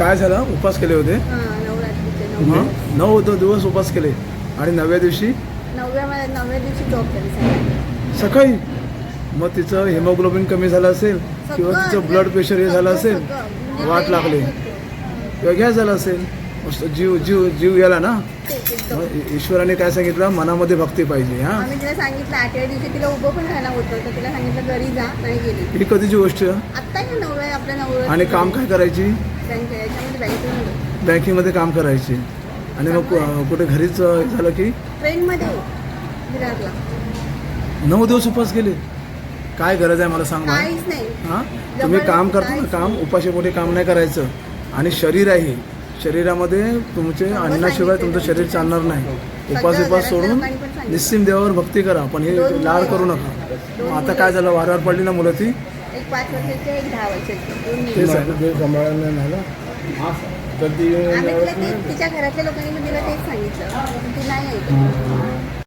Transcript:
काय झालं, उपास केले होते? नवरात्रीचे 9 दिवस उपास केले आणि 9व्या दिवशी 9व्या दिवशी जॉब केली सकाळी. मग तिचं हेमोग्लोबिन कमी झालं असेल किंवा तिचं ब्लड प्रेशर हे झालं असेल, वाट लागली किंवा गॅस झाला असेल, जीव जीव जीव गेला ना. मग ईश्वराने काय सांगितलं, मनामध्ये भक्ती पाहिजे. हां, आम्ही तिला सांगितलं 8व्या दिवशी तिला उभं पण राहायला होतं, तर तिला सांगितलं घरी जा, नाही गेली. ही कधीची गोष्ट आहे? आत्ता आपल्या 9 आणि काम काय करायची? बँकेमध्ये बँकेमध्ये काम करायची. आणि मग कुठे घरीच झालं की ट्रेनमध्ये विरारला 9 दिवस उपास केले. काय गरज आहे मला सांग. काहीच नाही. हां, तुम्ही काम करता ना, काम उपाशी मोठे काम नाही करायचं. आणि शरीर आहे, शरीरामध्ये तुमचे अन्नाशिवाय तुमचं शरीर चालणार नाही. उपास सोडून निस्सीम देवावर भक्ती करा, पण हे लाड करू नका. आता काय झालं, वारंवार पडली ना मुलं, ती एक 5 वर्षाची, एक 10 वर्षाची. तेच आहे. सांभाळायला नाही ना, तर ती आम्ही तिला तिच्या घरातल्या लोकांनी पण तिला तेच सांगितलं, ती नाही ऐकत.